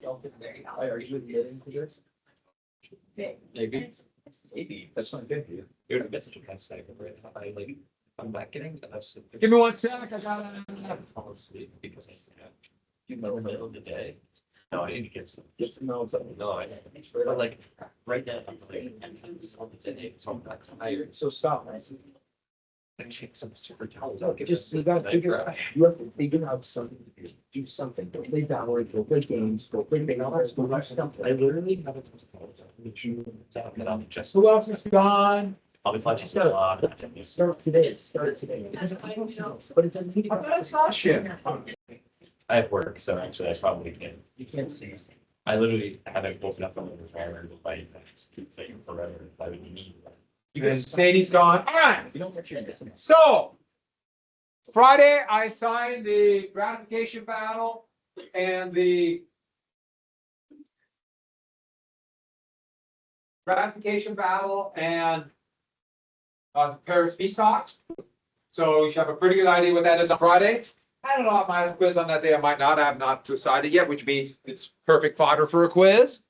Are you admitting to this? Maybe. Maybe. That's not good for you. You're gonna get such a bad cycle, right? I like, I'm not getting enough sleep. Give me 1 sec. I gotta Fall asleep because you know, in the middle of the day. No, I need to get some notes. No, I but like right now, I'm like, so I'm not tired. So stop. I check some super tired. Okay, just you gotta figure out. You have to figure out something to do. Do something. Don't play Valorant. Go play games. Go play balance. Go do something. I literally have a ton of photos. I'm just. Who else is gone? I'll be fine. Just a Start today. Start today. Because I don't know, but it doesn't mean That's not shit. I have work, so actually I probably can't. you can't see. I literally haven't woken up from the fire to fight. I just keep thinking forever. I would need that. You guys, Sadie's gone. All right. You don't get your business. So Friday, I signed the gratification battle and the Paris peace talks. So you should have a pretty good idea what that is on Friday. I don't know if my quiz on that day. I might not. I have not decided yet, which means it's perfect fodder for a quiz.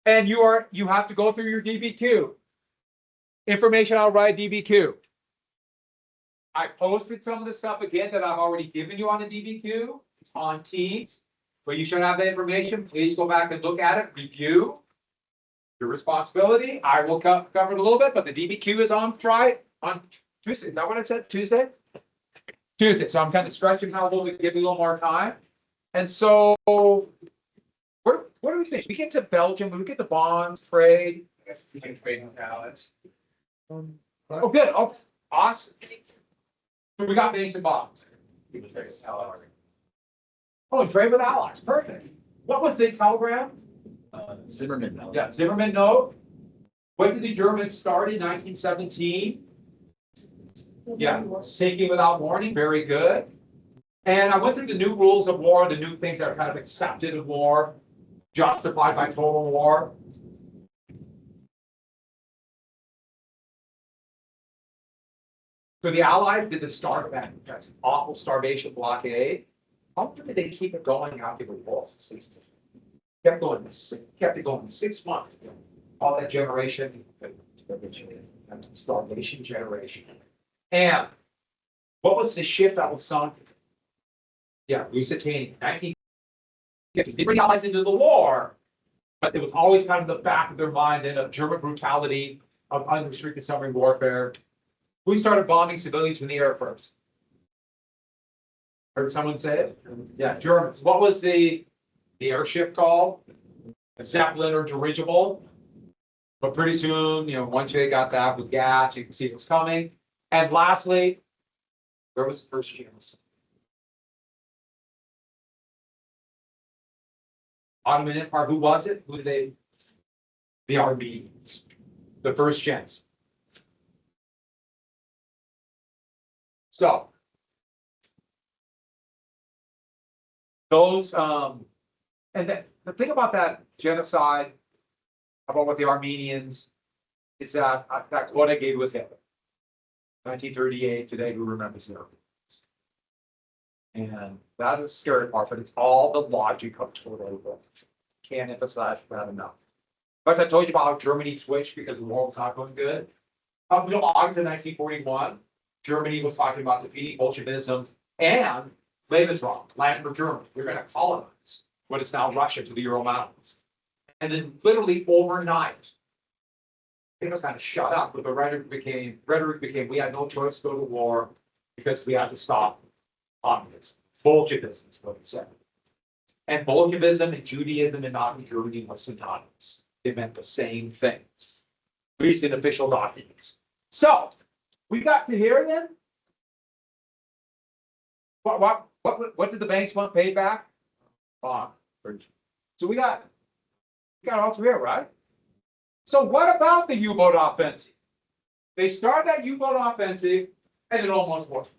And you have to go through your DBQ. Information I'll write DBQ. I posted some of the stuff again that I've already given you on the DBQ. It's on Teams, but you should have that information. Please go back and look at it, review. Your responsibility. I will cover it a little bit, but the DBQ is on Friday, on Tuesday. Is that what I said? Tuesday? Tuesday. So I'm kind of stretching out a little bit, give you a little more time. And so, what do we think? We get to Belgium, we get the bonds trade. We can trade with Alex. Oh, good. Oh, awesome. So we got banks and bonds. Oh, and trade with allies. Perfect. What was the telegram? Zimmerman. Yeah, Zimmerman note. When did the Germans start in 1917? Yeah, sinking without warning. Very good. And I went through the new rules of war, the new things that are kind of accepted in war, justified by total war. So the Allies did the start of that awful starvation blockade. How long did they keep it going after the war? Kept it going 6 months. All that generation, starvation generation. And what was the ship that was sunk? Yeah, Lusitania, 1950. They bring the Allies into the war, but it was always kind of the back of their mind then of German brutality, of unrestricted submarine warfare. Who started bombing civilians from the air first? Heard someone say it? Yeah, Germans. What was the airship called? A Zeppelin or dirigible. But pretty soon, once they got that with gas, you can see what's coming. And lastly, where was the first chance? Ottoman Empire. Who was it? Who did they? The Armenians. The first chance. So those and the thing about that genocide, about what the Armenians is that quote I gave was Hitler. 1938. Today, who remembers the Armenians? And that is the scary part, but it's all the logic of total war. Can't emphasize that enough. But I told you about how Germany switched because the war was not going good. Up until August of 1941. Germany was talking about defeating Bolshevism and Lebensraum, land for Germany. We're going to colonize what is now Russia to the Ural Mountains. And then literally overnight, things kind of shut up, but the rhetoric became, we had no choice to go to war because we had to stop communism. Bolshevism is what it said. And Bolshevism and Judaism in Nazi Germany was synonymous. They meant the same thing, at least in official documents. So, we got to hear then. What did the banks want paid back? So we got all through here, right? So what about the U-boat offensive? They started that U-boat offensive and it almost worked.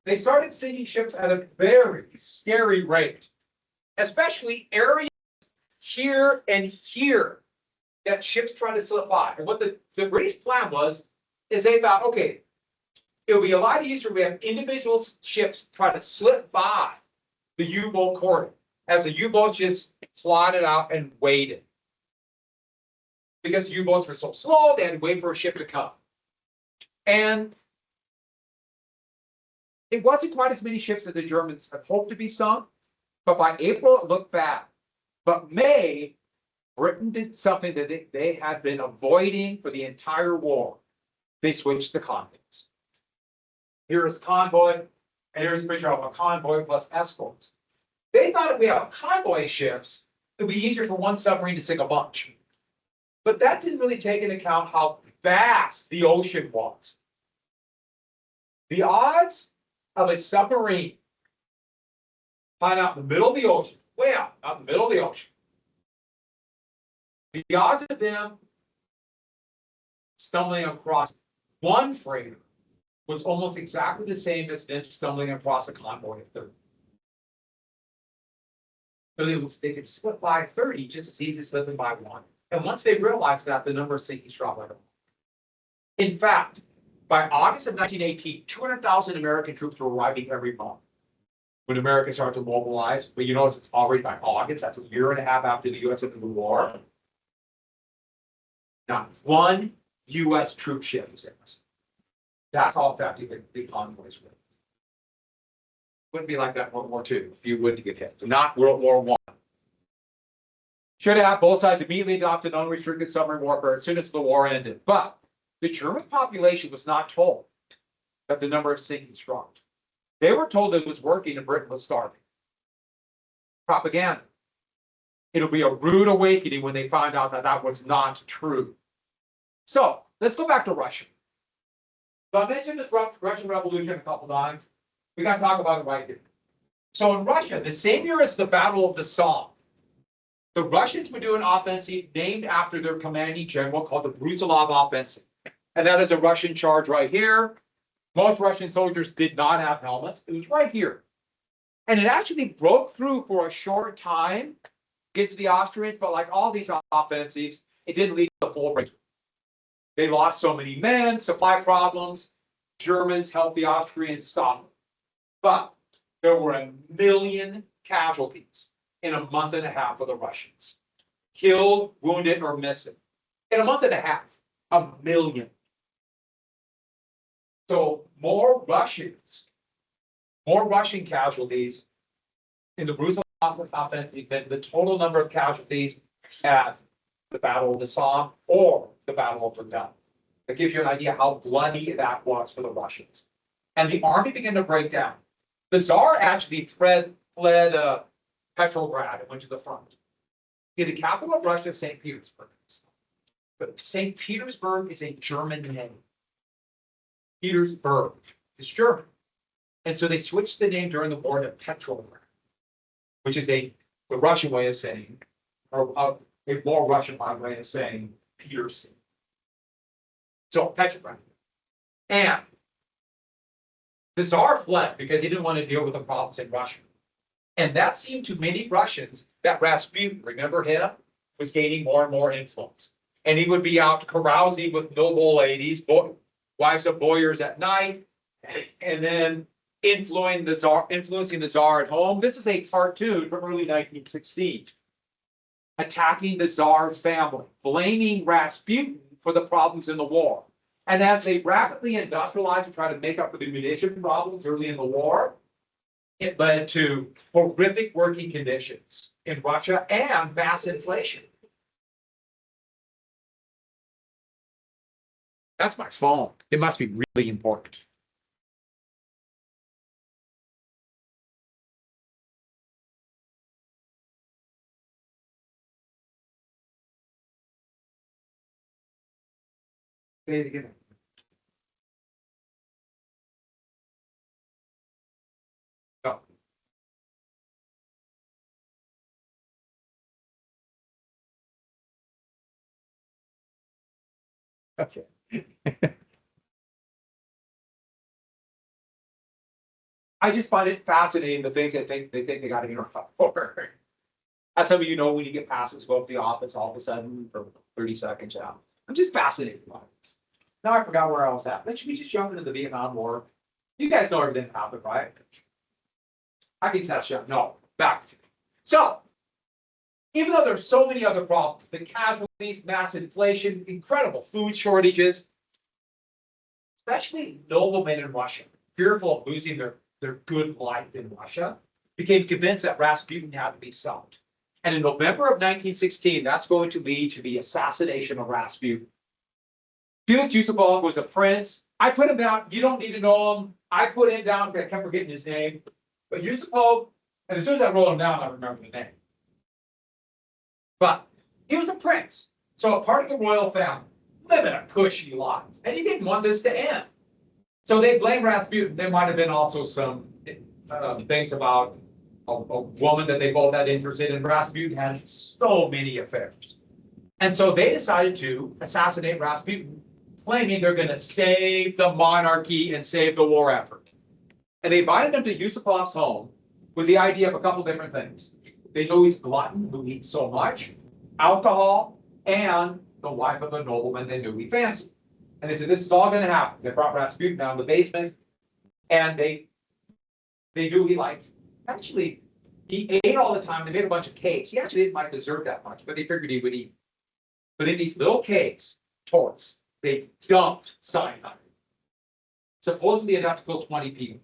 They started sinking ships at a very scary rate, especially areas here and here that ships try to slip by. And what the British plan was, is they thought, okay, it'll be a lot easier if we have individual ships try to slip by the U-boat cordon. as the U-boats just plotted out and waited. Because the U-boats were so slow, they had to wait for a ship to come. And it wasn't quite as many ships that the Germans had hoped to be sunk, but by April it looked bad. But May, Britain did something that they had been avoiding for the entire war. They switched to convoys. Here's a convoy, and here's a picture of a convoy plus escorts. They thought if we have convoy ships, it would be easier for one submarine to sink a bunch. But that didn't really take into account how vast the ocean was. The odds of a submarine flying out in the middle of the ocean, way out in the middle of the ocean, the odds of them stumbling across one freighter was almost exactly the same as them stumbling across a convoy of 30. So they could slip by 30 just as easy as slipping by one. And once they realized that, the number of sinkings dropped right away. In fact, by August of 1918, 200,000 American troops were arriving every month. When America started to mobilize, but you notice it's already by August, that's a year and a half after the US entered the war. Not one US troop ship is in this. That's how effective the convoys were. Wouldn't be like that in World War II if you wouldn't get hit. Not World War I. Should have both sides immediately adopted unrestricted submarine warfare as soon as the war ended. But the German population was not told that the number of sinkings dropped. They were told that it was working and Britain was starving. Propaganda. It'll be a rude awakening when they find out that that was not true. So let's go back to Russia. So I mentioned this Russian Revolution a couple times. We got to talk about it right here. So in Russia, the same year as the Battle of the Somme, the Russians would do an offensive named after their commanding general called the Brusilov Offensive. And that is a Russian charge right here. Most Russian soldiers did not have helmets. It was right here. And it actually broke through for a short time against the Austrians, but like all these offensives, it didn't lead to the full breakthrough. They lost so many men, supply problems. Germans helped the Austrians stop them. But there were 1 million casualties in a month and a half of the Russians. Killed, wounded, or missing. In a month and a half, 1 million. So more Russian casualties in the Brusilov offensive than the total number of casualties at the Battle of the Somme or the Battle of Verdun. That gives you an idea how bloody that was for the Russians. And the army began to break down. The Tsar actually fled Petrograd and went to the front. The capital of Russia is St. Petersburg. But St. Petersburg is a German name. Petersburg is German. And so they switched the name during the war to Petrograd, which is the Russian way of saying, or a more Russian way of saying Peterson. So Petrograd. And the Tsar fled because he didn't want to deal with the problems in Russia. And that seemed to many Russians that Rasputin, remember him, was gaining more and more influence. And he would be out carousing with noble ladies, wives of boyars at night, and then influencing the Tsar at home. This is a cartoon from early 1916. Attacking the Tsar's family, blaming Rasputin for the problems in the war. And as they rapidly industrialized to try to make up for the munition problems early in the war, it led to horrific working conditions in Russia and mass inflation. That's my phone. It must be really important. Say it again. No. Okay. I just find it fascinating the things they think they got to interrupt for. As some of you know, when you get passes, go up to the office all of a sudden for 30 seconds out. I'm just fascinated by this. Now I forgot where I was at. Should we just jump into the Vietnam War? You guys know everything happened, right? I can test you. No, back to So, even though there's so many other problems, the casualties, mass inflation, incredible food shortages, especially noblemen in Russia, fearful of losing their good life in Russia, became convinced that Rasputin had to be solved. And in November of 1916, that's going to lead to the assassination of Rasputin. Felix Yusupov was a prince. I put him down. You don't need to know him. I put him down. I kept forgetting his name. But Yusupov, and as soon as I wrote him down, I remember the name. But he was a prince. So a part of the royal family, living a cushy life. And he didn't want this to end. So they blamed Rasputin. There might have been also some things about a woman that they both had interest in. And Rasputin had so many affairs. And so they decided to assassinate Rasputin, claiming they're going to save the monarchy and save the war effort. And they invited him to Yusupov's home with the idea of a couple different things. They know he's a glutton who eats so much, alcohol, and the wife of a nobleman they knew he fancied. And they said, this is all going to happen. They brought Rasputin down to the basement, and they knew he liked, actually, he ate all the time. They made a bunch of cakes. He actually didn't like dessert that much, but they figured he would eat. But in these little cakes, torts, they dumped cyanide, supposedly enough to kill 20 people.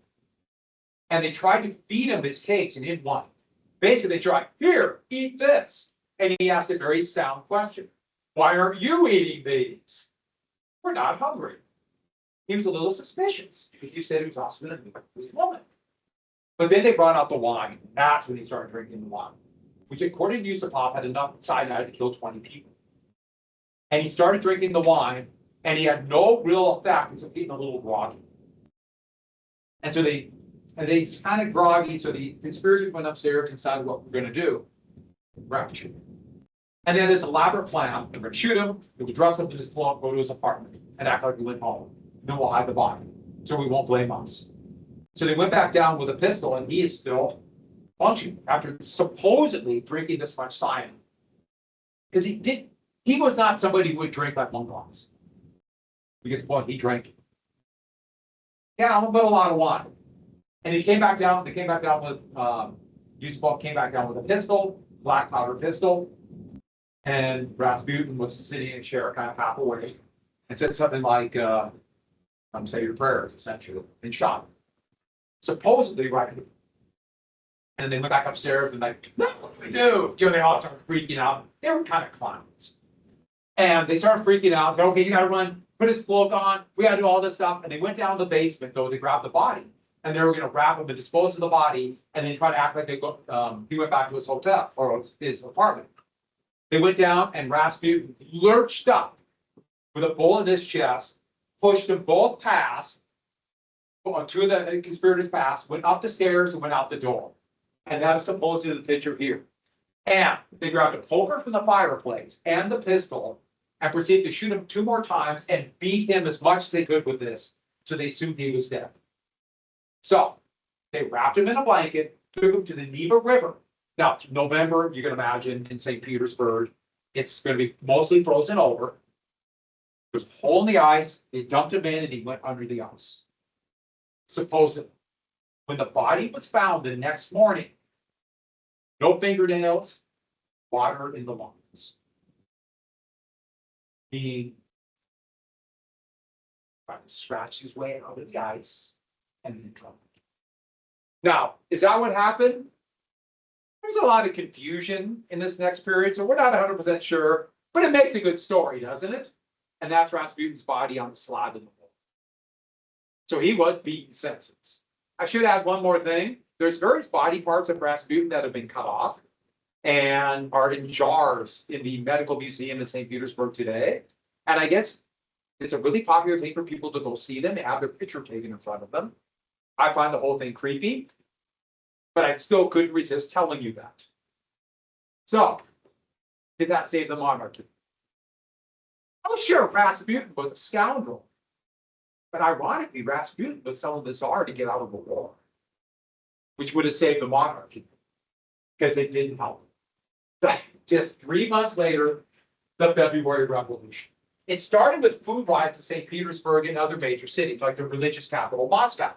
And they tried to feed him his cakes and he didn't want it. Basically, they tried, here, eat this. And he asked a very sound question. Why aren't you eating these? We're not hungry. He was a little suspicious because you said he was also going to meet this woman. But then they brought out the wine. That's when he started drinking the wine, which according to Yusupov had enough cyanide to kill 20 people. And he started drinking the wine, and he had no real effect except getting a little groggy. And so they kind of groggy, so the conspirators went upstairs and decided what we're going to do. Rapture. And then this elaborate plan, we're going to shoot him, we would dress up in his clothes, go to his apartment, and act like we went home. And then we'll hide the body, so we won't blame us. So they went back down with a pistol, and he is still functioning after supposedly drinking this much cyanide. Because he was not somebody who would drink like one glass. We get to the point, he drank. Yeah, but a lot of wine. And he came back down, they came back down with, Yusupov came back down with a pistol, black powder pistol. And Rasputin was sitting in a chair kind of half away and said something like, say your prayers, essentially, and shot him. Supposedly, right. And they went back upstairs and like, no, what do we do? You know, they all started freaking out. They were kind of clowns. And they started freaking out. They're, okay, you gotta run, put his cloak on, we gotta do all this stuff. And they went down to the basement though to grab the body. And they were gonna wrap him and dispose of the body and then try to act like they go, he went back to his hotel or his apartment. They went down and Rasputin lurched up with a bullet in his chest, pushed them both past, two of the conspirators passed, went up the stairs and went out the door. And that is supposedly the picture here. And they grabbed a poker from the fireplace and the pistol and proceeded to shoot him 2 more times and beat him as much as they could with this. So they assumed he was dead. So they wrapped him in a blanket, took him to the Neva River. Now, it's November, you can imagine, in St. Petersburg, it's going to be mostly frozen over. There's a hole in the ice, they dumped him in and he went under the ice. Supposedly. When the body was found the next morning, no fingernails, water in the lungs. He tried to scratch his way out of the ice and then drowned. Now, is that what happened? There's a lot of confusion in this next period, so we're not 100% sure, but it makes a good story, doesn't it? And that's Rasputin's body on the slab in the wall. So he was beaten senseless. I should add one more thing. There's various body parts of Rasputin that have been cut off and are in jars in the Medical Museum in St. Petersburg today. And I guess it's a really popular thing for people to go see them. They have their picture taken in front of them. I find the whole thing creepy, but I still couldn't resist telling you that. So, did that save the monarchy? Oh, sure, Rasputin was a scoundrel. But ironically, Rasputin was telling the Tsar to get out of the war, which would have saved the monarchy, because it didn't help. Just 3 months later, the February Revolution. It started with food riots in St. Petersburg and other major cities, like the religious capital, Moscow.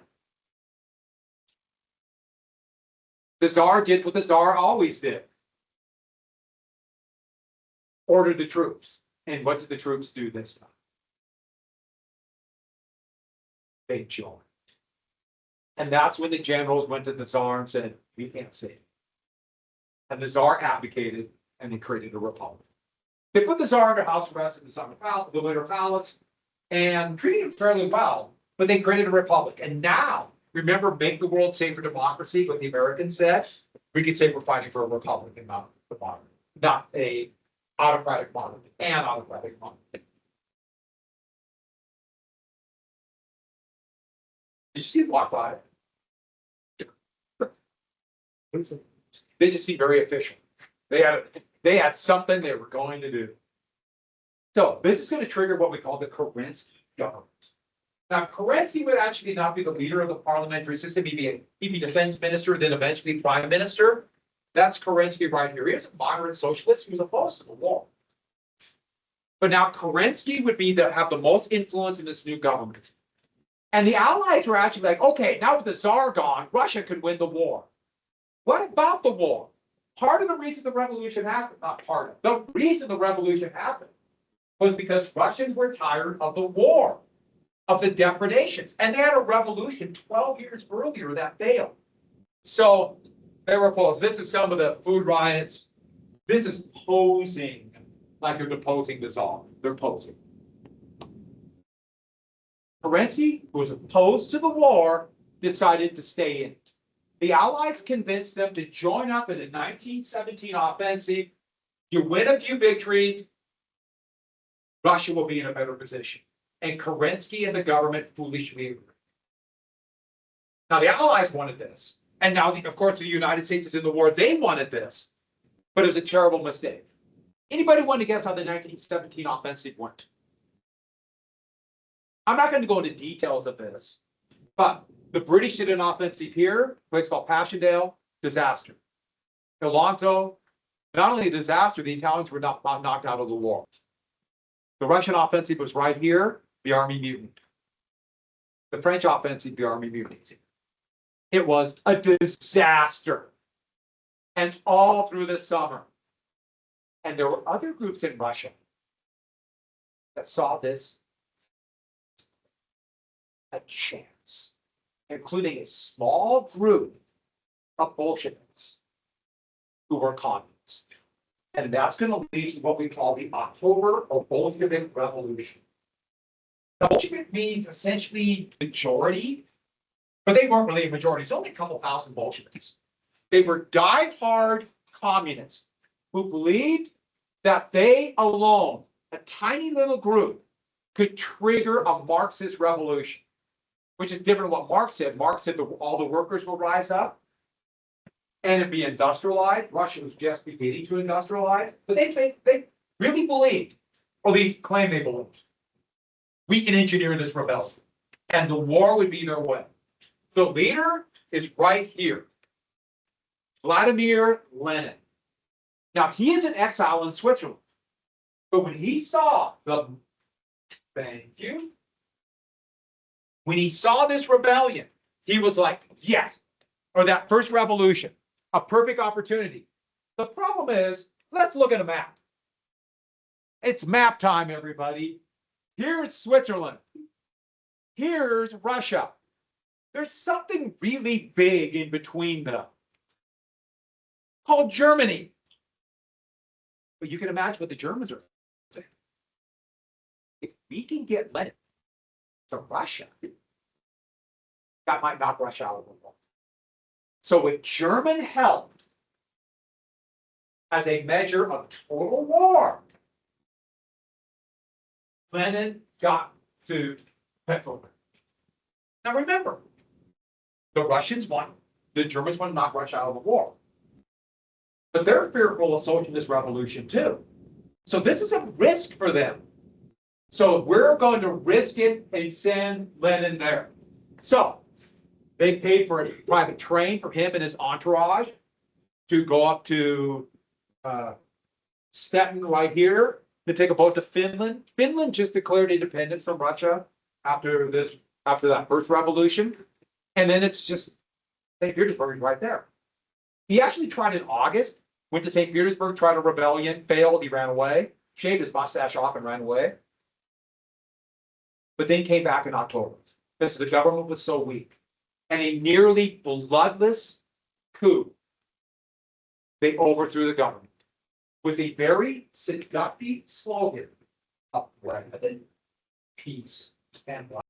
The Tsar did what the Tsar always did. Ordered the troops. And what did the troops do this time? They joined. And that's when the generals went to the Tsar and said, we can't save it. And the Tsar abdicated and they created a republic. They put the Tsar under house arrest in the Winter Palace and treated him fairly well, but they created a republic. And now, remember, make the world safe for democracy, what the Americans said? We could say we're fighting for a republic and not a monarchy, not a autocratic monarchy, an autocratic monarchy. Did you see them walk by? They just seem very official. They had something they were going to do. So this is going to trigger what we call the Kerensky government. Now, Kerensky would actually not be the leader of the parliamentary system. He'd be defense minister, then eventually prime minister. That's Kerensky right here. He was a moderate socialist who was opposed to the war. But now Kerensky would be have the most influence in this new government. And the Allies were actually like, okay, now with the Tsar gone, Russia could win the war. What about the war? Part of the reason the revolution happened, not part of, the reason the revolution happened was because Russians were tired of the war, of the depredations. And they had a revolution 12 years earlier that failed. So they were opposed. This is some of the food riots. This is posing like they're deposing the Tsar. They're posing. Kerensky, who was opposed to the war, decided to stay in it. The Allies convinced them to join up in the 1917 offensive. You win a few victories, Russia will be in a better position. And Kerensky and the government foolishly agreed. Now, the Allies wanted this. And now, of course, the United States is in the war. They wanted this. But it was a terrible mistake. Anybody want to guess how the 1917 offensive went? I'm not going to go into details of this, but the British did an offensive here, a place called Passchendaele, disaster. Alonzo, not only a disaster, the Italians were knocked out of the war. The Russian offensive was right here, the army mutinied. The French offensive, the army mutinied. It was a disaster. And all through the summer. And there were other groups in Russia that saw this a chance, including a small group of Bolsheviks who were communists. And that's going to lead to what we call the October or Bolshevik Revolution. The Bolshevik means essentially majority, but they weren't really a majority. It's only a couple thousand Bolsheviks. They were die-hard communists who believed that they alone, a tiny little group, could trigger a Marxist revolution, which is different than what Marx said. Marx said all the workers will rise up and it'd be industrialized. Russia was just beginning to industrialize, but they really believed, or at least claimed they believed, we can engineer this rebellion, and the war would be their way. The leader is right here, Vladimir Lenin. Now, he is in exile in Switzerland, but when he saw thank you. When he saw this rebellion, he was like, yes, or that first revolution, a perfect opportunity. The problem is, let's look at a map. It's map time, everybody. Here's Switzerland. Here's Russia. There's something really big in between them called Germany. But you can imagine what the Germans are saying. If we can get Lenin to Russia, that might knock Russia out of the war. So with German help, as a measure of total war, Lenin got to Petrograd. Now remember, the Russians won, the Germans want to knock Russia out of the war. But they're fearful of socialist revolution too. So this is a risk for them. So we're going to risk it and send Lenin there. So they paid for a private train for him and his entourage to go up to Stettin right here, to take a boat to Finland. Finland just declared independence from Russia after that first revolution. And then it's just St. Petersburg is right there. He actually tried in August, went to St. Petersburg, tried a rebellion, failed, he ran away, shaved his mustache off and ran away. But then came back in October because the government was so weak. And a nearly bloodless coup, they overthrew the government with a very seductive slogan of bread, peace, and life.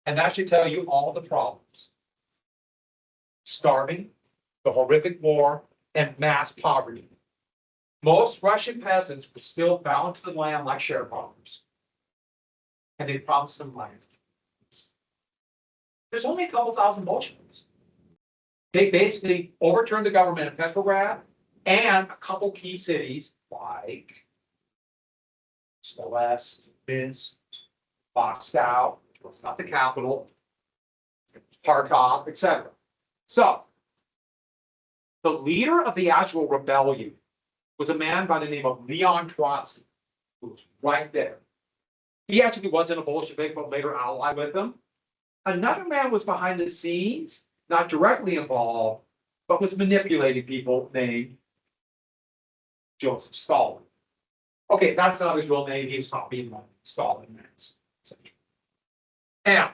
And that should tell you all the problems. Starving, the horrific war, and mass poverty. Most Russian peasants were still bound to the land like sharecroppers. And they promised them land. There's only a couple thousand Bolsheviks. They basically overturned the government in Petrograd and a couple key cities like Smolensk, Minsk, Moscow, which was not the capital, Kharkov, etc. So, the leader of the actual rebellion was a man by the name of Leon Trotsky, who was right there. He actually wasn't a Bolshevik, but later allied with them. Another man was behind the scenes, not directly involved, but was manipulating people named Joseph Stalin. Okay, that's not his real name. He was not being like Stalin. And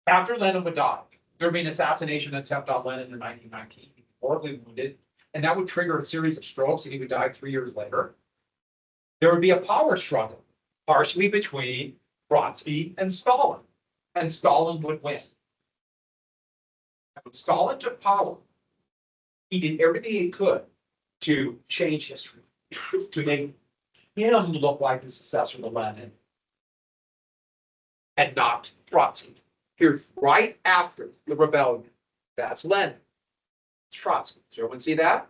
after Lenin would die, there would be an assassination attempt on Lenin in 1919. He was horribly wounded, and that would trigger a series of strokes, and he would die 3 years later. There would be a power struggle, partially between Trotsky and Stalin would win. When Stalin took power, he did everything he could to change history, to make him look like the successor to Lenin, and not Trotsky. Here's right after the rebellion. That's Lenin. It's Trotsky. Does everyone see that?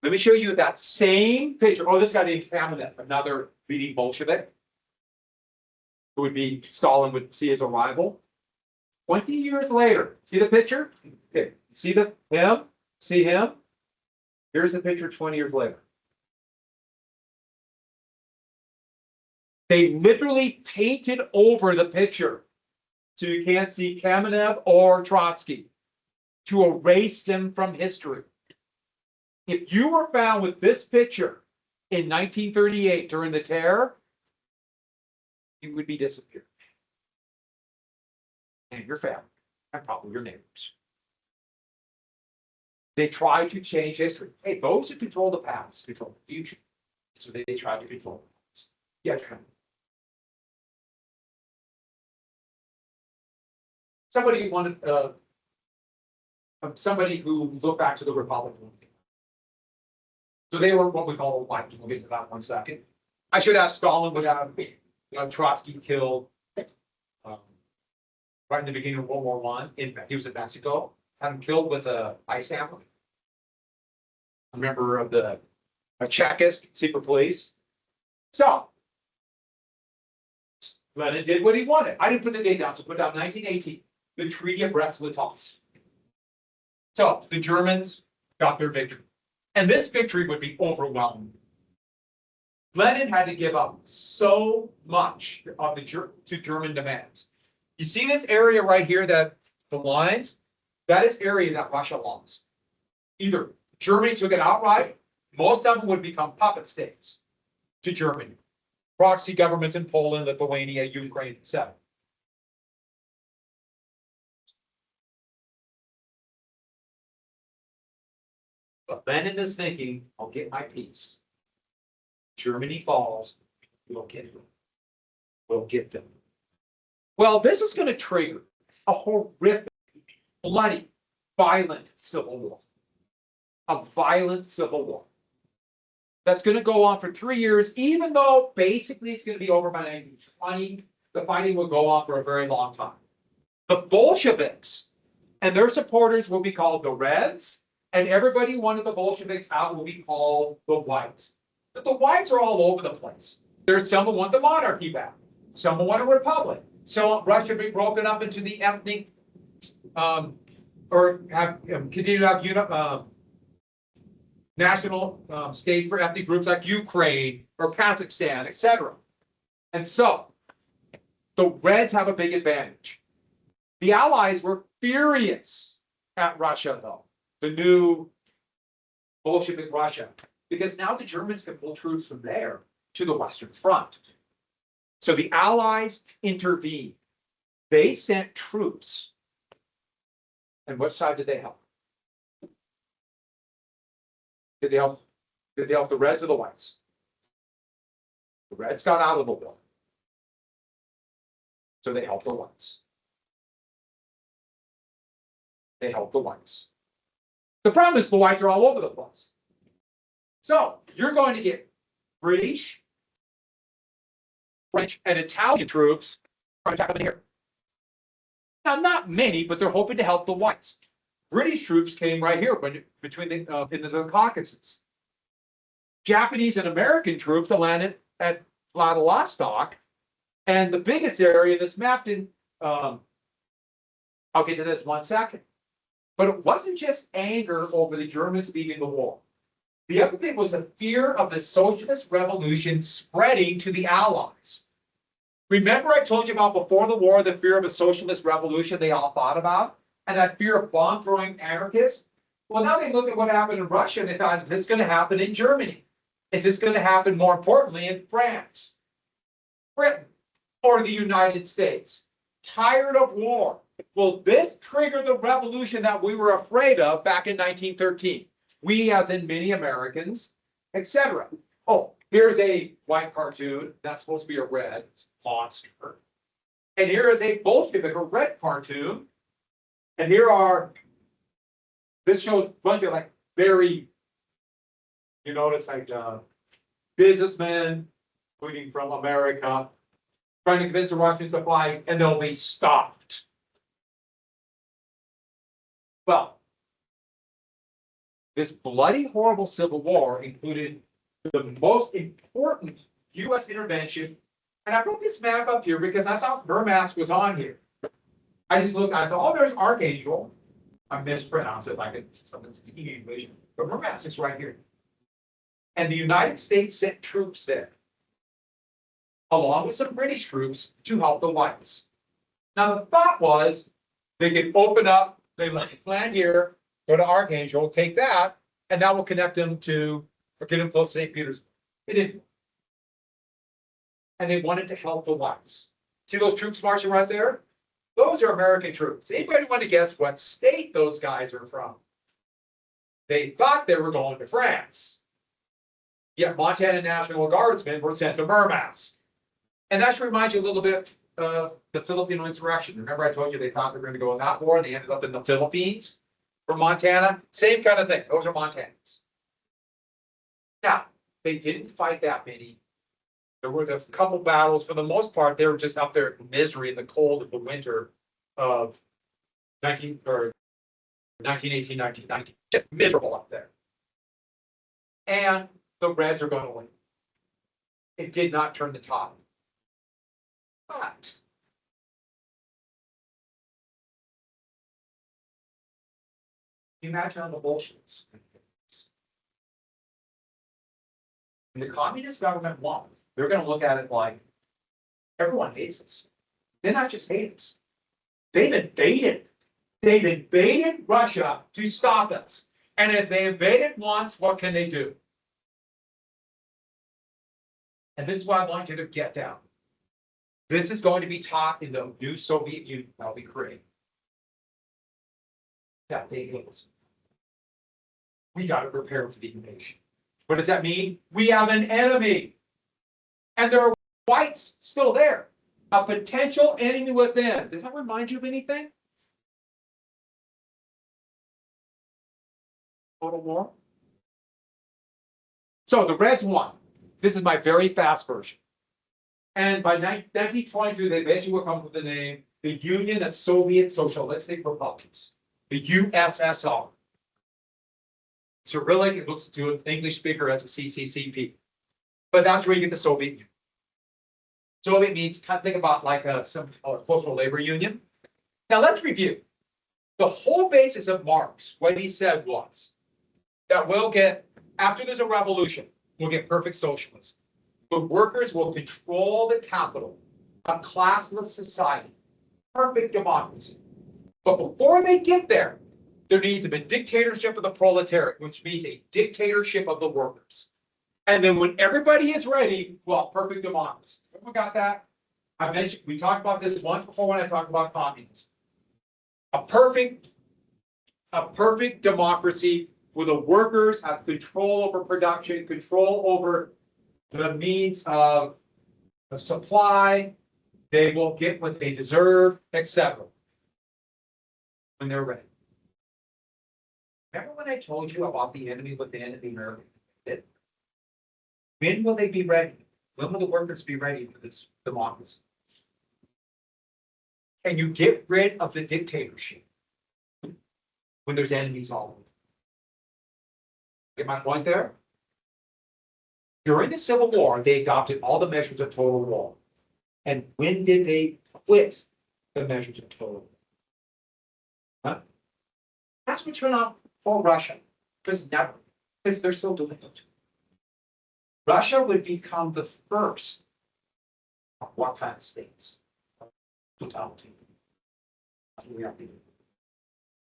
Let me show you that same picture. Oh, this guy named Kamenev, another leading Bolshevik, who would be Stalin would see as a rival. 20 years later, see the picture? Okay. See him? See him? Here's the picture 20 years later. They literally painted over the picture so you can't see Kamenev or Trotsky to erase them from history. If you were found with this picture in 1938 during the terror, you would be disappeared. And your family, and probably your neighbors. They tried to change history. Hey, those who control the past control the future. So they tried to control the past. Yeah. Somebody wanted somebody who looked back to the Republican. So they were what we call a white. We'll get to that in 1 second. I should have Stalin would have Trotsky killed right in the beginning of World War I. He was in Mexico. Had him killed with a ice hammer. A member of the Czechist secret police. So Lenin did what he wanted. I didn't put the date down, so put down 1918, the Treaty of Brest-Litovsk. So the Germans got their victory. And this victory would be overwhelming. Lenin had to give up so much of to German demands. You see this area right here, that the lines, that is area that Russia lost. Either Germany took it outright, most of them would become puppet states to Germany. Proxy governments in Poland, Lithuania, Ukraine, etc. But Lenin is thinking, I'll get my peace. Germany falls, we'll get them. We'll get them. Well, this is going to trigger a horrific, bloody, violent civil war. A violent civil war. That's going to go on for 3 years, even though basically it's going to be over by 1920. The fighting will go on for a very long time. The Bolsheviks and their supporters will be called the Reds, and everybody who wanted the Bolsheviks out will be called the Whites. But the Whites are all over the place. There's some who want the monarchy back. Some who want a republic. So Russia be broken up into the ethnic, or have continue to have national states for ethnic groups like Ukraine or Kazakhstan, etc. And so the Reds have a big advantage. The Allies were furious at Russia, though, the new Bolshevik Russia, because now the Germans can pull troops from there to the Western Front. So the Allies intervened. They sent troops. And what side did they help? Did they help? Did they help the Reds or the Whites? The Reds got out of the war. So they helped the Whites. They helped the Whites. The problem is the Whites are all over the place. So you're going to get British, French, and Italian troops trying to attack them here. Now, not many, but they're hoping to help the Whites. British troops came right here between the Caucasus. Japanese and American troops that landed at Vladivostok, and the biggest area that's mapped in. I'll get to this 1 second. But it wasn't just anger over the Germans leaving the war. The other thing was a fear of the socialist revolution spreading to the Allies. Remember I told you about before the war, the fear of a socialist revolution they all thought about? And that fear of bomb-throwing anarchists? Well, now they look at what happened in Russia and they thought, is this going to happen in Germany? Is this going to happen, more importantly, in France, Britain, or the United States? Tired of war. Will this trigger the revolution that we were afraid of back in 1913? We, as in many Americans, etc. Oh, here's a white cartoon. That's supposed to be a red monster. And here is a Bolshevik, a red cartoon. And here are, this shows a bunch of like very, you notice like businessmen, including from America, trying to convince the Russians to fight, and they'll be stopped. Well, this bloody, horrible civil war included the most important U.S. intervention. And I put this map up here because I thought Murmansk was on here. I just looked, I said, oh, there's Archangel. I mispronounced it like someone's speaking English, but Murmansk is right here. And the United States sent troops there, along with some British troops, to help the Whites. Now, the thought was they could open up, they land here, go to Archangel, take that, and that will connect them to, or get them close to St. Petersburg. They didn't. And they wanted to help the Whites. See those troops marching right there? Those are American troops. Anybody want to guess what state those guys are from? They thought they were going to France. Yet Montana National Guardsmen were sent to Murmansk. And that should remind you a little bit of the Filipino insurrection. Remember I told you they thought they were going to go in that war and they ended up in the Philippines from Montana? Same kind of thing. Those are Montanans. Now, they didn't fight that many. There were a couple battles. For the most part, they were just up there in misery in the cold of the winter of 1918, 1919. Just miserable up there. And the Reds are going to win. It did not turn the tide. But imagine on the Bolsheviks. And the communist government won. They're going to look at it like everyone hates us. They're not just hate us. They've invaded. They've invaded Russia to stop us. And if they invaded once, what can they do? And this is what I want you to get down. This is going to be taught in the new Soviet Union that we create. That they hate us. We got to prepare for the invasion. What does that mean? We have an enemy. And there are Whites still there. A potential enemy within. Does that remind you of anything? Total War? So the Reds won. This is my very fast version. And by 1922, they eventually will come with the name, the Union of Soviet Socialistic Republics, the USSR. Cyrillic, it looks to an English speaker as a CCCP. But that's where you get the Soviet Union. Soviet means, kind of think about like some close to a labor union. Now let's review. The whole basis of Marx, what he said was that we'll get, after there's a revolution, we'll get perfect socialism. The workers will control the capital, a classless society, perfect democracy. But before they get there, There needs to be a dictatorship of the proletariat, which means a dictatorship of the workers. And then when everybody is ready, well, perfect democracy. Everyone got that? I mentioned, we talked about this once before when I talked about communism. A perfect democracy where the workers have control over production, control over the means of supply, they will get what they deserve, etc. when they're ready. Remember when I told you about the enemy within the American did? When will they be ready? When will the workers be ready for this democracy? Can you get rid of the dictatorship when there's enemies all over? Get my point there? During the Civil War, they adopted all the measures of total war. And when did they quit the measures of total war? Huh? That's what turned out for Russia. Because they're still doing it. Russia would become the first of what kind of states? Totality.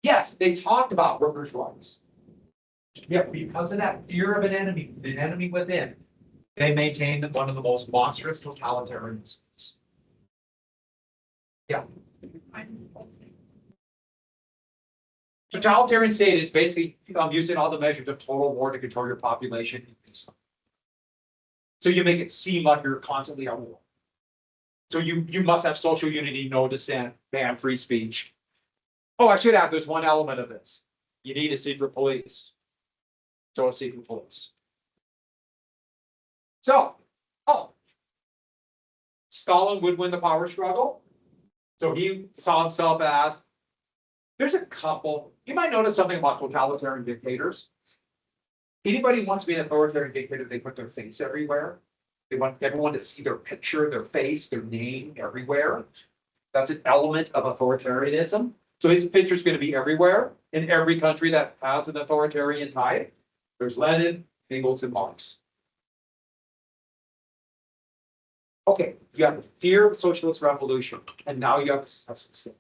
Yes, they talked about workers' rights. Yeah, because of that fear of an enemy within, they maintained one of the most monstrous totalitarian states. Yeah. Totalitarian state is basically using all the measures of total war to control your population. So you make it seem like you're constantly at war. So you must have social unity, no dissent, ban free speech. Oh, I should add, there's one element of this. You need a secret police. So a secret police. So, Stalin would win the power struggle. So he saw himself as, there's a couple, you might notice something about totalitarian dictators. Anybody who wants to be an authoritarian dictator, they put their face everywhere. They want everyone to see their picture, their face, their name everywhere. That's an element of authoritarianism. So his picture is going to be everywhere in every country that has an authoritarian type. There's Lenin, Engels, and Marx. Okay, you have the fear of socialist revolution, and now you have a successful state.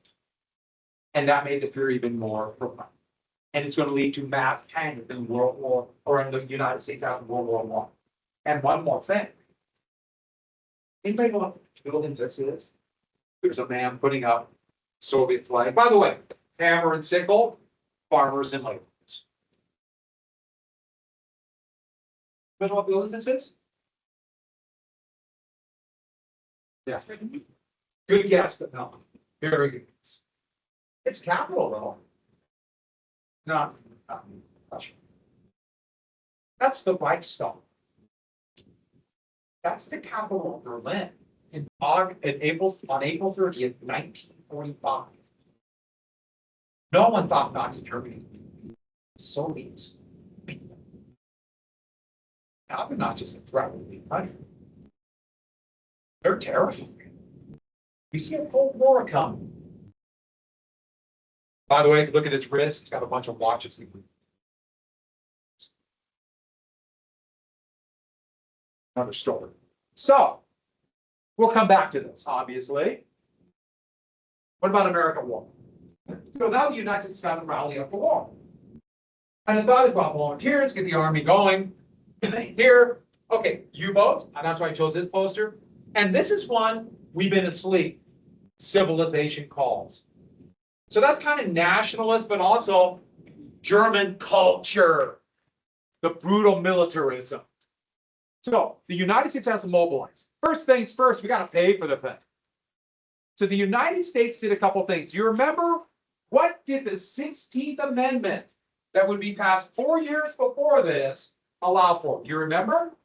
And that made the fear even more profound. And it's going to lead to mass panic in World War, or in the United States after World War I. And one more thing. Anybody know what building this is? There's a man putting up Soviet flag. By the way, hammer and sickle, farmers and laborers. You know what building this is? Yeah. Good guess, but no. Very good guess. It's capital though. Not Russia. That's the Reichstag. That's the capital of Berlin on April 30th, 1945. No one thought Nazi Germany. Soviets. Now they're not just a threat to the country. They're terrifying. You see a Cold War coming. By the way, if you look at his wrist, he's got a bunch of watches. Another story. So, we'll come back to this, obviously. What about American war? So now the United States got to rally up the war. And I thought about volunteers, get the army going. Here, okay, U-boats, and that's why I chose this poster. And this is one we've been asleep. Civilization calls. So that's kind of nationalist, but also German culture, the brutal militarism. So the United States has to mobilize. First things first, we got to pay for the thing. So the United States did a couple things. You remember, what did the 16th Amendment that would be passed 4 years before this allow for? Do you remember?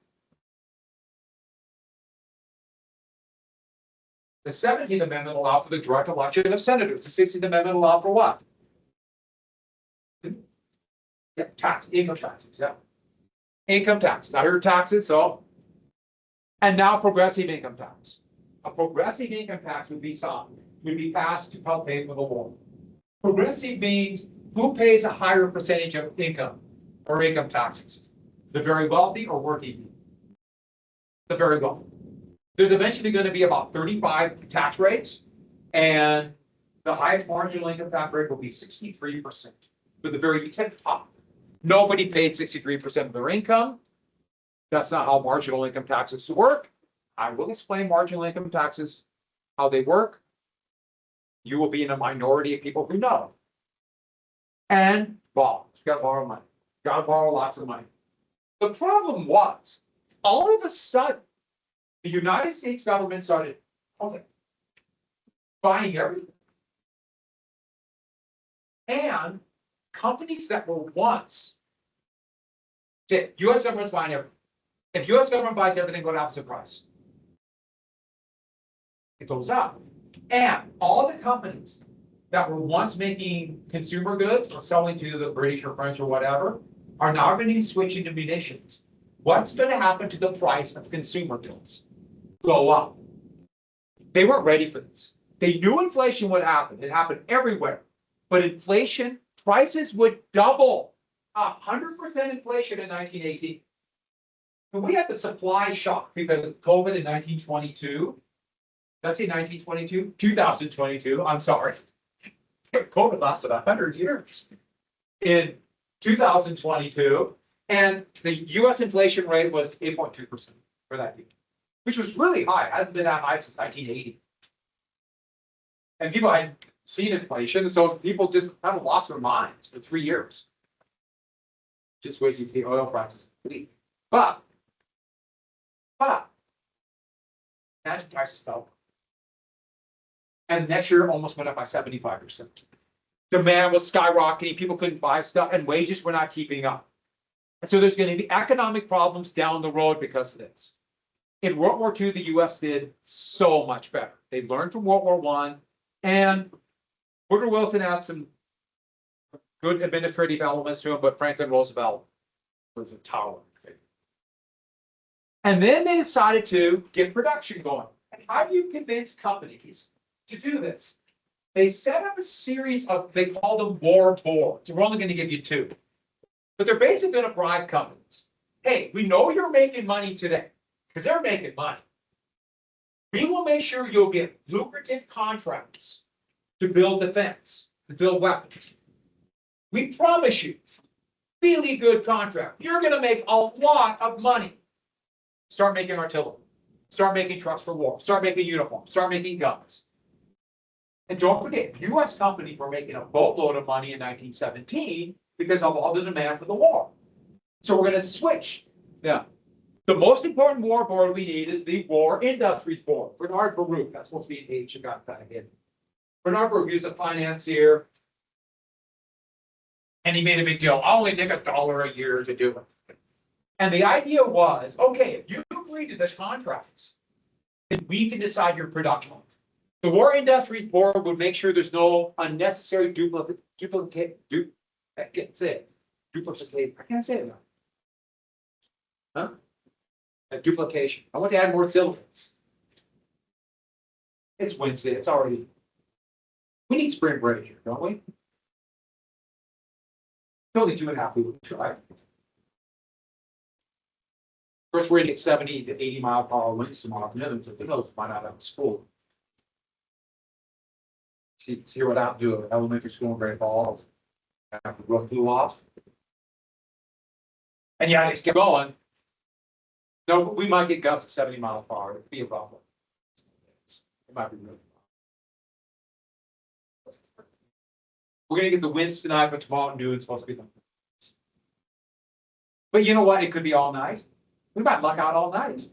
The 17th Amendment allowed for the direct election of senators. The 16th Amendment allowed for what? Yeah, income taxes, yeah. Income tax, not your taxes, so. And now progressive income tax. A progressive income tax would be passed to help pay for the war. Progressive means who pays a higher percentage of income or income taxes? The very wealthy or working people? The very wealthy. There's eventually going to be about 35 tax rates, and the highest marginal income tax rate will be 63%. with the very tip top. Nobody paid 63% of their income. That's not how marginal income taxes work. I will explain marginal income taxes, how they work. You will be in a minority of people who know. And borrow. You got to borrow money. You got to borrow lots of money. The problem was, all of a sudden, the United States government started buying everything. And companies that were once, U.S. government's buying everything. If U.S. government buys everything, what happens to the price? It goes up. And all the companies that were once making consumer goods or selling to the British or French or whatever are now going to be switching to munitions. What's going to happen to the price of consumer goods? Go up. They weren't ready for this. They knew inflation would happen. It happened everywhere. But inflation, prices would double. 100% inflation in 1918. And we had the supply shock because of COVID in 1922. Did I say 1922? 2022. I'm sorry. COVID lasted 100 years. In 2022, and the U.S. inflation rate was 8.2% for that year, which was really high. It hasn't been that high since 1980. And people hadn't seen inflation, so people just kind of lost their minds for 3 years. Just waiting to see oil prices weak. But natural prices fell. And next year almost went up by 75%. Demand was skyrocketing, people couldn't buy stuff, and wages were not keeping up. And so there's going to be economic problems down the road because of this. In World War II, the US did so much better. They learned from World War I, and Woodrow Wilson had some good administrative elements to him, but Franklin Roosevelt was a towering figure. And then they decided to get production going. And how do you convince companies to do this? They set up a series of, they call them war boards. We're only going to give you 2. But they're basically going to bribe companies. Hey, we know you're making money today, because they're making money. We will make sure you'll get lucrative contracts to build defense, to build weapons. We promise you, really good contract. You're going to make a lot of money. Start making artillery. Start making trucks for war. Start making uniforms. Start making guns. And don't forget, U.S. companies were making a boatload of money in 1917 because of all the demand for the war. So we're going to switch. Yeah. The most important war board we need is the War Industries Board. Bernard Baruch, that's supposed to be an H, you got that again. Bernard Baruch is a financier. And he made a big deal. I'll only take $1 a year to do it. And the idea was, okay, if you agree to this contracts, then we can decide your production. The War Industries Board would make sure there's no unnecessary duplicate. I can't say it. Duplicate. I can't say it now. Huh? A duplication. I want to add more syllables. It's Wednesday. It's already. We need spring break here, don't we? It's only 2.5 weeks, right? Of course, we're going to get 70 to 80 mile per hour winds tomorrow afternoon, so who knows, might not have school. See what I do at elementary school in Great Falls. I have to run through off. And yeah, it's keep going. No, we might get gusts of 70 miles per hour. It'd be a rough one. It might be really rough. We're gonna get the winds tonight, but tomorrow noon it's supposed to be the. But you know what? It could be all night. We might luck out all night.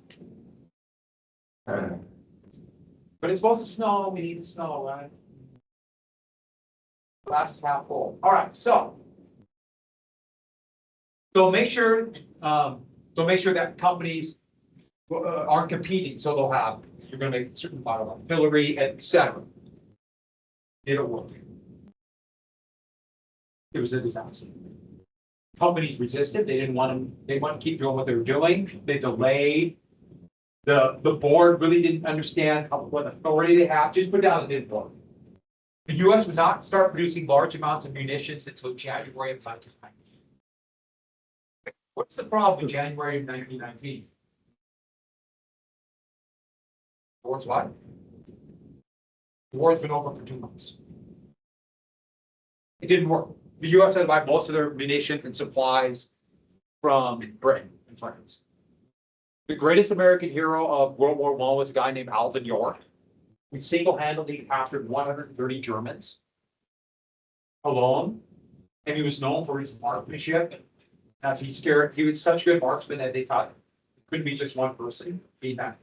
But it's supposed to snow. We need the snow, right? Glass is half full. All right, so they'll make sure that companies aren't competing, so they'll have you're going to make a certain amount of artillery, etc. Did it work? It was a disaster. Companies resisted. They didn't want to. They wanted to keep doing what they were doing. They delayed. The board really didn't understand what authority they have. Just put down the didn't work. The U.S. was not start producing large amounts of munitions until January of 1919. What's the problem in January of 1919? War's what? The war has been over for 2 months. It didn't work. The US had to buy most of their munitions and supplies from Britain and France. The greatest American hero of World War I was a guy named Alvin York. We single-handedly captured 130 Germans alone, and he was known for his marksmanship. As he was such a good marksman that they thought it couldn't be just one person being that.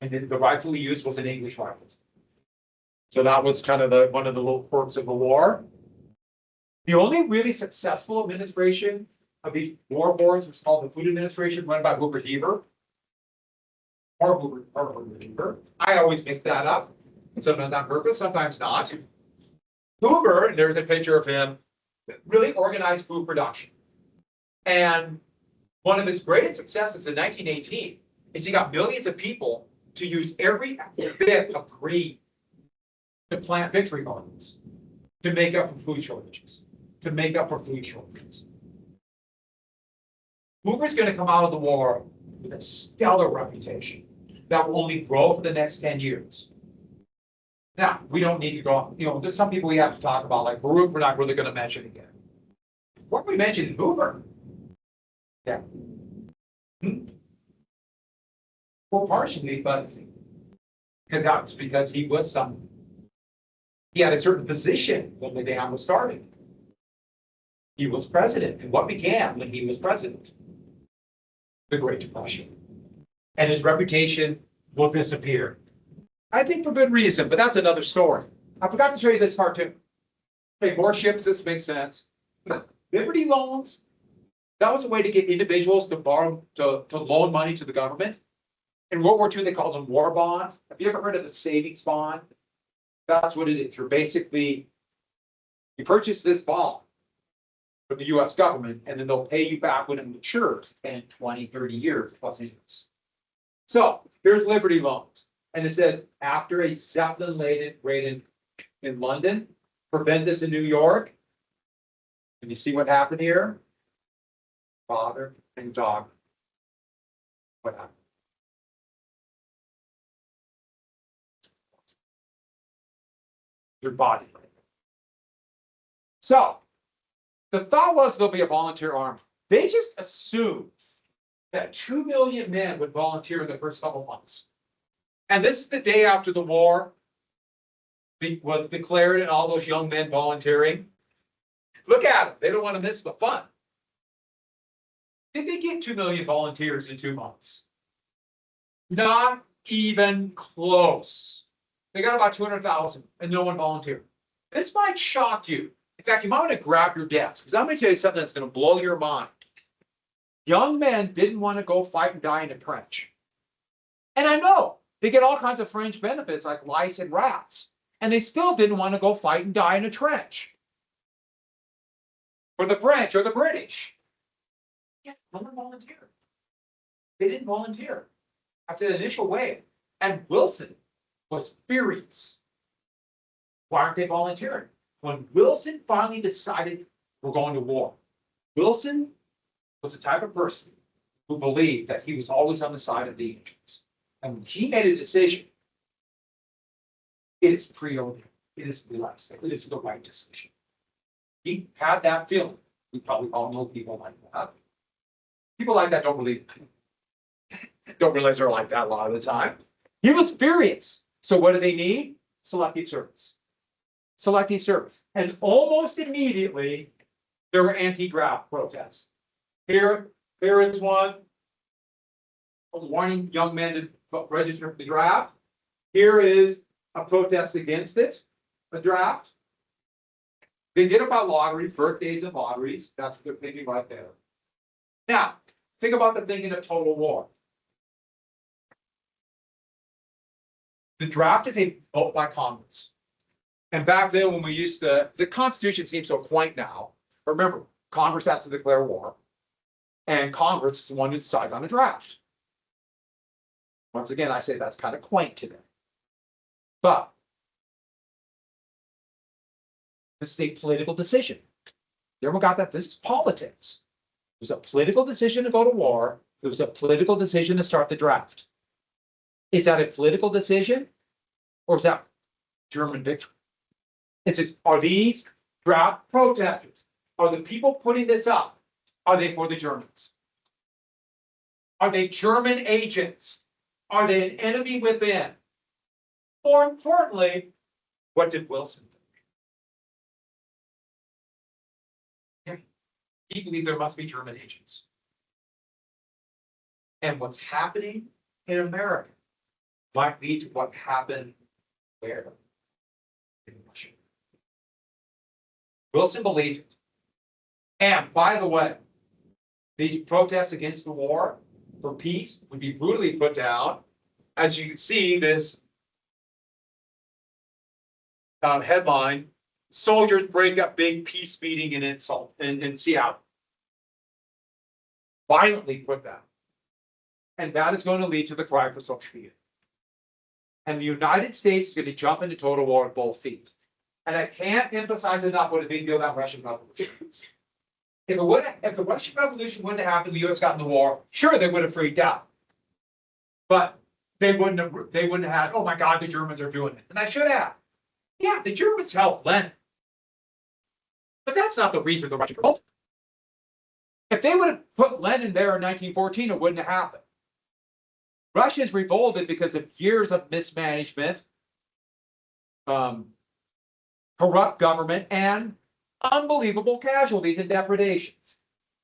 And then the rifle he used was an English rifle. So that was kind of one of the little quirks of the war. The only really successful administration of these war boards was called the Food Administration, run by Hoover Deaver. Or Hoover Deaver. I always mix that up, sometimes on purpose, sometimes not. Hoover, and there's a picture of him, really organized food production. And one of his greatest successes in 1918 is he got millions of people to use every bit of green to plant victory gardens, to make up for food shortages, Hoover's going to come out of the war with a stellar reputation that will only grow for the next 10 years. Now, we don't need to go, there's some people we have to talk about, like Baruch, we're not really going to mention again. What we mentioned Hoover? Yeah. Well, partially, but because he was he had a certain position when the dam was started. He was president, and what began when he was president? The Great Depression. And his reputation will disappear. I think for good reason, but that's another story. I forgot to show you this cartoon. Okay, more ships, this makes sense. Liberty loans, that was a way to get individuals to borrow, to loan money to the government. In World War II, they called them war bonds. Have you ever heard of the savings bond? That's what it is. You purchase this bond from the US government, and then they'll pay you back when it matures in 20, 30 years plus interest. So here's Liberty loans. And it says, after a Zeppelin raid in London, prevent this in New York. And you see what happened here? Father and daughter. What happened? Their body. So the thought was there'll be a volunteer army. They just assumed that 2 million men would volunteer in the first couple months. And this is the day after the war was declared and all those young men volunteering. Look at them. They don't want to miss the fun. Did they get 2 million volunteers in 2 months? Not even close. They got about 200,000 and no one volunteered. This might shock you. In fact, you might want to grab your desk because I'm going to tell you something that's going to blow your mind. Young men didn't want to go fight and die in a trench. And I know they get all kinds of fringe benefits like lice and rats. And they still didn't want to go fight and die in a trench. For the French or the British. Yeah, no one volunteered. They didn't volunteer after the initial wave. And Wilson was furious. Why aren't they volunteering? When Wilson finally decided we're going to war, Wilson was the type of person who believed that he was always on the side of the Indians. And when he made a decision, it is preordained. It is blessed. It is the right decision. He had that feeling. We probably all know people like that. People like that don't realize they're like that a lot of the time. He was furious. So what do they need? Selective service. Selective service. And almost immediately, there were anti-draft protests. Here is one warning young men to register for the draft. Here is a protest against it, the draft. They did about lottery, first days of lotteries. That's what they're thinking right there. Now, think about the thinking of total war. The draft is a vote by Congress. And back then when we used to, the Constitution seems so quaint now. Remember, Congress has to declare war. And Congress is the one who decides on a draft. Once again, I say that's kind of quaint to them. But this is a political decision. You ever got that? This is politics. It was a political decision to go to war. It was a political decision to start the draft. Is that a political decision? Or is that German victory? It says, are these drought protesters. Are the people putting this up, are they for the Germans? Are they German agents? Are they an enemy within? More importantly, what did Wilson think? He believed there must be German agents. And what's happening in America might lead to what happened where? In Russia. Wilson believed it. And by the way, these protests against the war for peace would be brutally put down. As you can see, this headline, soldiers break up big peace meeting in Seattle. Violently put down. And that is going to lead to the cry for social media. And the United States is going to jump into total war with both feet. And I can't emphasize enough what a big deal that Russian Revolution is. If the Russian Revolution wouldn't have happened, the US got in the war, sure, they would have freaked out. But they wouldn't have had, oh my God, the Germans are doing it. And I should have. Yeah, the Germans helped Lenin. But that's not the reason the Russians revolted. If they would have put Lenin there in 1914, it wouldn't have happened. Russians revolted because of years of mismanagement, corrupt government, and unbelievable casualties and depredations.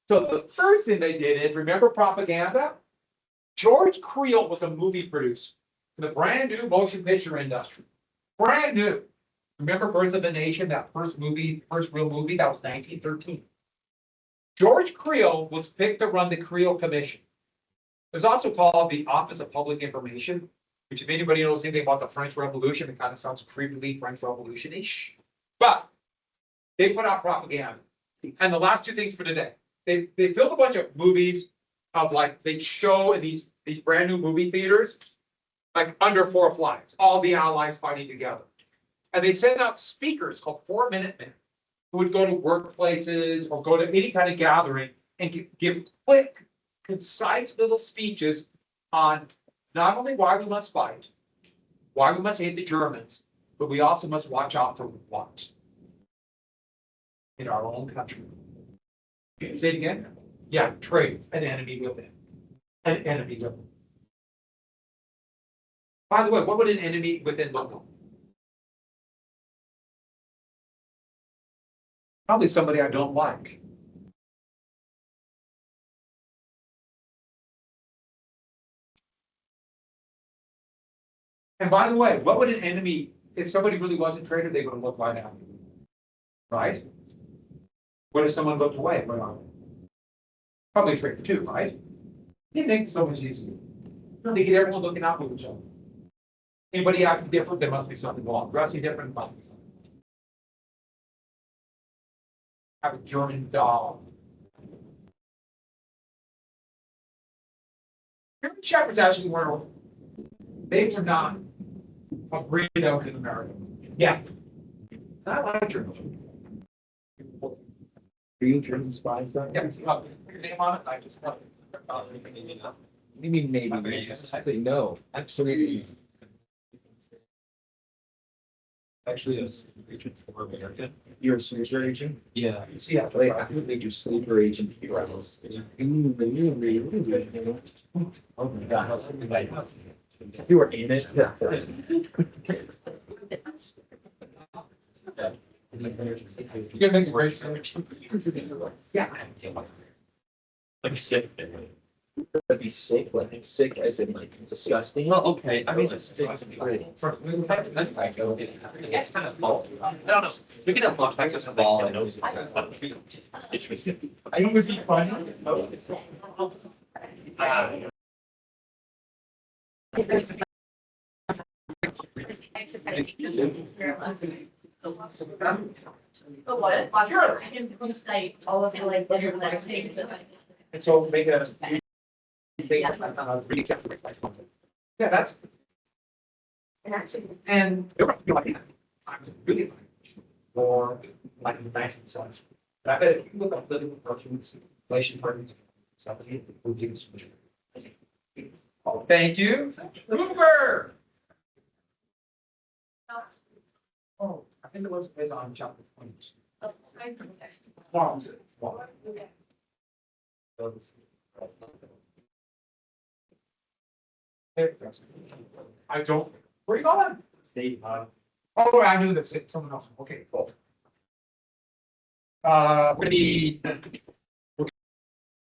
So the first thing they did is, remember propaganda? George Creel was a movie producer in the brand new motion picture industry. Brand new. Remember Birth of a Nation, that first real movie, that was 1913. George Creel was picked to run the Creel Commission. It was also called the Office of Public Information, which if anybody knows anything about the French Revolution, it kind of sounds creepily French Revolution-ish. But they put out propaganda. And the last two things for today. They filmed a bunch of movies of like, they show in these brand new movie theaters, like under 4 flags, all the allies fighting together. And they sent out speakers called 4-minute men who would go to workplaces or go to any kind of gathering and give quick, concise little speeches on not only why we must fight, why we must hate the Germans, but we also must watch out for what? In our own country. Say it again? Yeah, trade, an enemy within. An enemy within. By the way, what would an enemy within look like? Probably somebody I don't like. And by the way, what would an enemy, if somebody really was a traitor, they would look like that. Right? What if someone looked away? What are they? Probably a traitor too, right? They make it so much easier. They get everyone looking out for each other. Anybody acting different, there must be something wrong. Dressing different, must be something. Have a German dog. German shepherds actually were, they were not a breed that was in America. Yeah. I like German. Are you German spies? Yeah, your name on it, I just. You mean maybe? Actually, no, absolutely. Actually, a agent for America. You're a sleeper agent? Yeah. See, yeah. Wait, I think they do sleeper agent heroes. Oh my God. You were in it? Yeah. You're gonna make a great search. Yeah. Like sick. That'd be sick, like sick as in like disgusting. Well, okay, I mean, just it's kind of ball. I don't know. We can have block access to ball and those. I think was he funny? What? Sure. I can cite all of the like. And so make a. Yeah, that's. And you're right, you're like, I'm really like, or like the 19th century. But I bet if you look up political cartoons, inflation parties, something, we'll do this. Thank you. Hoover. Oh, I think it was on chapter 22. Tomorrow. I don't, where are you going? State, Oh, I knew this, someone else, okay, cool. We're gonna be. We're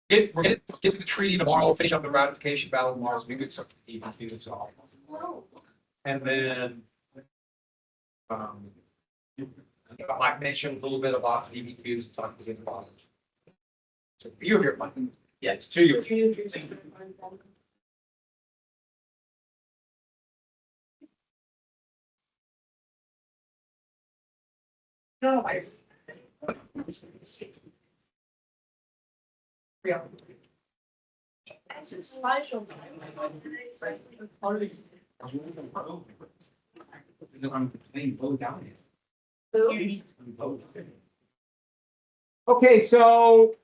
gonna get to the treaty tomorrow, finish up the ratification ballot tomorrow, so we could start to do this all. And then. I might mention a little bit about EBQs, talk to about it. So you're here, Mike. Yeah, it's 2 years. No, I. Yeah. I'm playing both down here. Okay, so